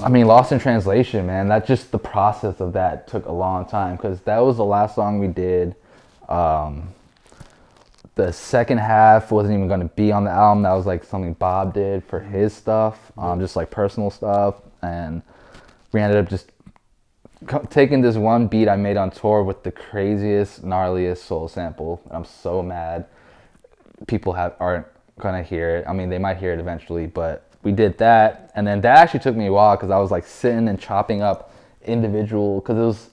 I mean, Lost in Translation, man. That just the process of that took a long time because that was the last song we did. The second half wasn't even going to be on the album. That was like something Bob did for his stuff, just like personal stuff. And we ended up just taking this one beat I made on tour with the craziest, gnarliest soul sample. I'm so mad people aren't going to hear it. I mean, they might hear it eventually, but we did that. And then that actually took me a while because I was like sitting and chopping up individual, because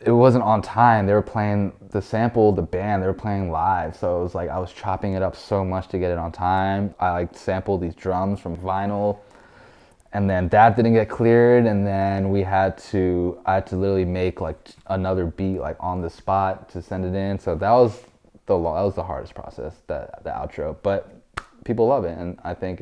it wasn't on time. They were playing the sample, the band, they were playing live. So it was like I was chopping it up so much to get it on time. I like sampled these drums from vinyl, and then that didn't get cleared. And then I had to literally make like another beat like on the spot to send it in. So that was the hardest process, the outro. But people love it, and I think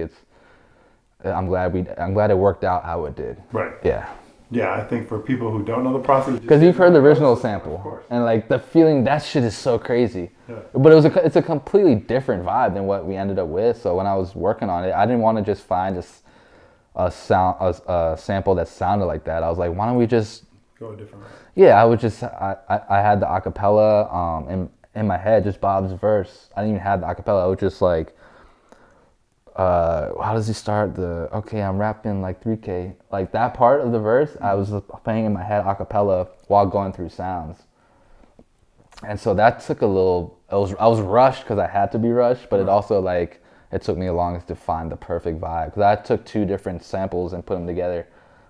I'm glad it worked out how it did. Right. Yeah. Yeah, I think for people who don't know the process, because you've heard the original sample, of course, and like the feeling, that shit is so crazy. Yeah. But it's a completely different vibe than what we ended up with. So when I was working on it, I didn't want to just find a sample that sounded like that. I was like, why don't we just go a different way? Yeah, I had the acapella in my head, just Bob's verse. I didn't even have the acapella. I was just like, how does he start okay, I'm rapping like 3K. Like that part of the verse, I was playing in my head a cappella while going through sounds. And so that took I was rushed because I had to be rushed, but it also like, it took me the longest to find the perfect vibe. Because I took two different samples and put them together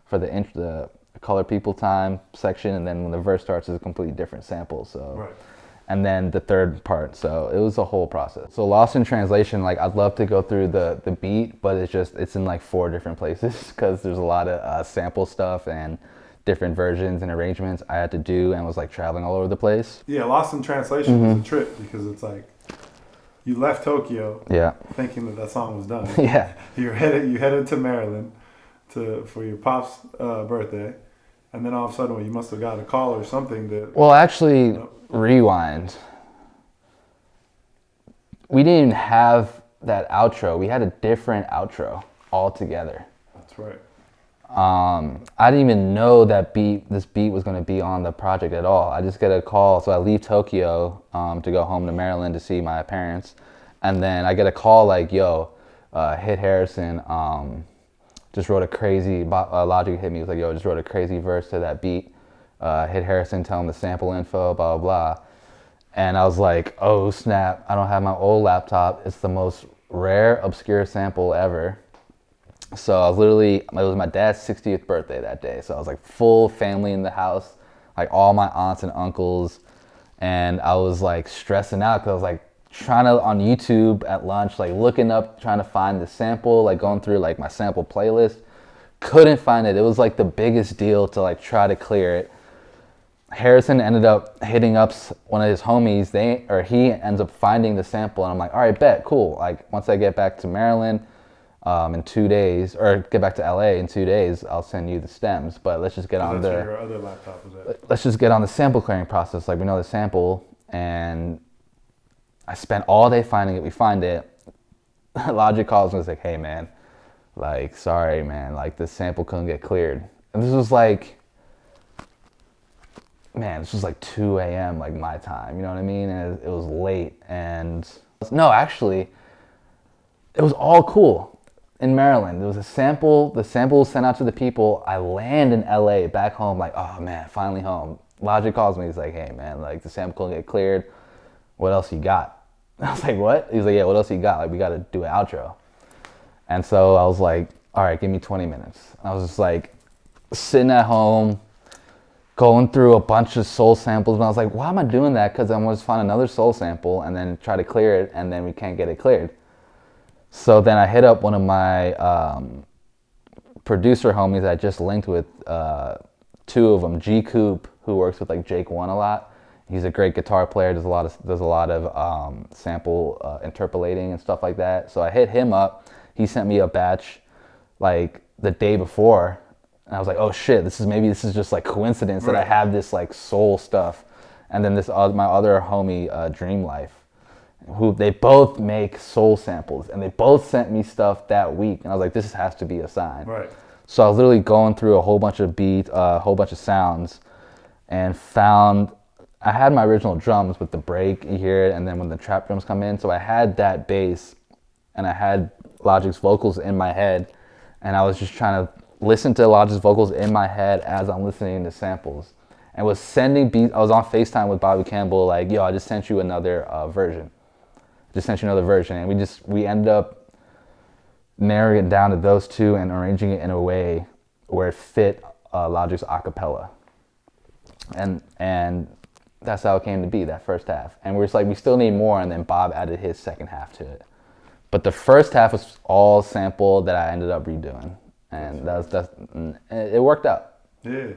for the Color People Time section, and then when the verse starts, it's a completely different sample. So. Right. And then the third part, so it was a whole process. So Lost in Translation, like I'd love to go through the beat, but it's in like 4 different places because there's a lot of sample stuff and different versions and arrangements I had to do, and was like traveling all over the place. Yeah, Lost in Translation was a trip because it's like you left Tokyo, thinking that song was done. Yeah, you headed to Maryland for your pop's birthday, and then all of a sudden, you must have got a call or something that. Well, actually. Rewind. We didn't have that outro. We had a different outro altogether. That's right. I didn't even know that this beat was going to be on the project at all. I just get a call. So I leave Tokyo to go home to Maryland to see my parents, and then I get a call like, "Yo, Hit Harrison just wrote a crazy." Logic hit me. He was like, "Yo, just wrote a crazy verse to that beat. Hit Harrison, tell him the sample info, blah, blah, blah." And I was like, oh, snap. I don't have my old laptop. It's the most rare, obscure sample ever. So I was it was my dad's 60th birthday that day. So I was like full family in the house, like all my aunts and uncles. And I was like stressing out because I was like trying to, on YouTube at lunch, like looking up, trying to find the sample, like going through like my sample playlist. Couldn't find it. It was like the biggest deal to like try to clear it. Harrison ended up hitting up one of his homies. He ends up finding the sample, and I'm like, all right, bet, cool. Like once I get back to Maryland in 2 days, or get back to LA in 2 days, I'll send you the stems. But let's just get on where your other laptop was at. Let's just get on the sample clearing process. Like we know the sample, and I spent all day finding it. We find it. Logic calls me and was like, hey man, like sorry man, like this sample couldn't get cleared. And this was like. Man, this was like 2 a.m. like my time, you know what I mean? And it was late, and no, actually, it was all cool in Maryland. There was a sample, the sample was sent out to the people. I land in LA, back home, like, oh man, finally home. Logic calls me, he's like, hey man, like the sample couldn't get cleared. What else you got? I was like, what? He's like, yeah, what else you got? Like, we gotta do an outro. And so I was like, all right, give me 20 minutes. I was just like, sitting at home, going through a bunch of soul samples, and I was like, why am I doing that? Because I'm going to find another soul sample and then try to clear it, and then we can't get it cleared. So then I hit up one of my producer homies that I just linked with, 2 of them, G Coop, who works with like Jake One a lot. He's a great guitar player, does a lot of sample interpolating and stuff like that. So I hit him up. He sent me a batch like the day before. And I was like, oh shit, this is just like coincidence that I have this like soul stuff. And then my other homie, Dream Life, who they both make soul samples, and they both sent me stuff that week. And I was like, this has to be a sign. Right. So I was literally going through a whole bunch of beats, a whole bunch of sounds, and found I had my original drums with the break, you hear it, and then when the trap drums come in. So I had that bass, and I had Logic's vocals in my head, and I was just trying to listen to Logic's vocals in my head as I'm listening to samples, and was sending beats. I was on FaceTime with Bobby Campbell, like, yo, I just sent you another version. Just sent you another version, and we ended up narrowing it down to those two and arranging it in a way where it fit Logic's acapella, and that's how it came to be, that first half. And we're just like, we still need more, and then Bob added his second half to it. But the first half was all sample that I ended up redoing, and it worked out. Yeah.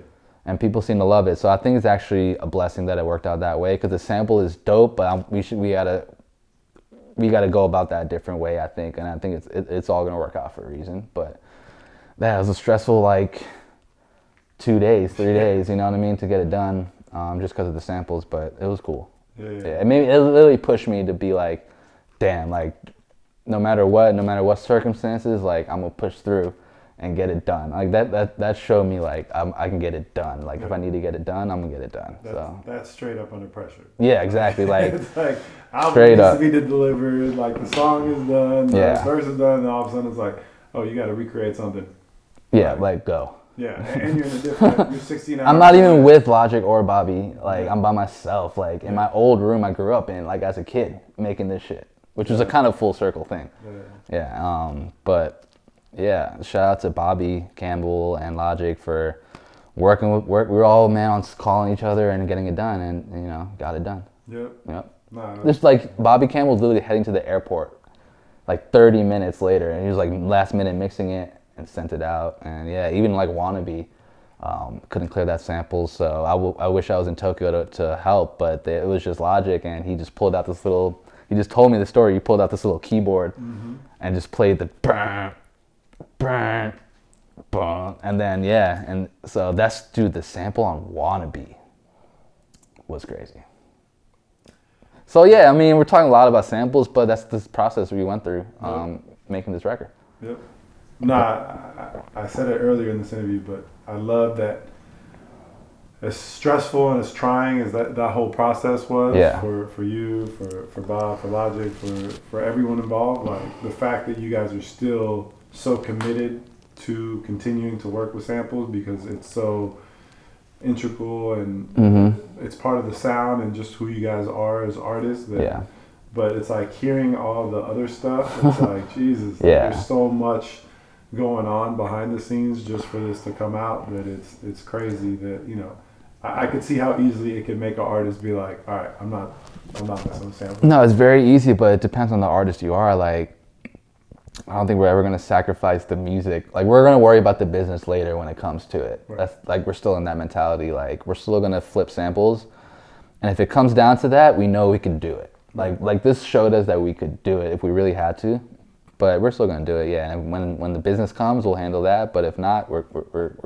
And people seem to love it, so I think it's actually a blessing that it worked out that way, because the sample is dope, but we gotta go about that a different way, I think, and I think it's all gonna work out for a reason. But that was a stressful 2 days, 3 days, you know what I mean, to get it done, just because of the samples. But it was cool. Yeah. It literally pushed me to be like, damn, like no matter what circumstances, like I'm gonna push through and get it done. Like that showed me like I can get it done. Like if I need to get it done, I'm gonna get it done. That's straight up under pressure. Yeah, exactly. Like it's like album straight needs up to be delivered. Like the song is done, Yeah. the verse is done, and all of a sudden it's like, oh, you got to recreate something. Yeah, like go. Yeah, and you're in a different. You're 16 hours. I'm not even with Logic or Bobby. Like I'm by myself. Like in my old room I grew up in, like as a kid, making this shit, which was a kind of full circle thing. But yeah, shout out to Bobby Campbell and Logic for working with work. We were all on calling each other and getting it done, and got it done. Yep. Just like Bobby Campbell was literally heading to the airport like 30 minutes later, and he was like last minute mixing it and sent it out. And yeah, even like Wannabe couldn't clear that sample, so I wish I was in Tokyo to help, but it was just Logic, and he just pulled out this little. He just told me the story. He pulled out this little keyboard and just played the brr, brr, brr, and then and so the sample on Wannabe was crazy. So yeah, I mean, we're talking a lot about samples, but that's the process we went through making this record. Yep. I said it earlier in this interview, but I love that as stressful and as trying as that whole process was for you, for Bob, for Logic, for everyone involved, like the fact that you guys are still so committed to continuing to work with samples because it's so integral and it's part of the sound and just who you guys are as artists. But it's like hearing all the other stuff, it's like, Jesus, there's so much going on behind the scenes just for this to come out that it's crazy that, I could see how easily it could make an artist be like, all right, I'm not messing with samples. No, it's very easy, but it depends on the artist you are. Like, I don't think we're ever going to sacrifice the music. Like, we're going to worry about the business later when it comes to it. Right. That's like, we're still in that mentality. Like, we're still going to flip samples. And if it comes down to that, we know we can do it. Like this showed us that we could do it if we really had to. But we're still going to do it, yeah. And when the business comes, we'll handle that. But if not, we're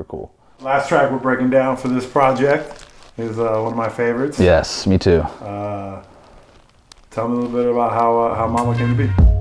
cool. Last track we're breaking down for this project is one of my favorites. Yes, me too. Tell me a little bit about how Mama came to be.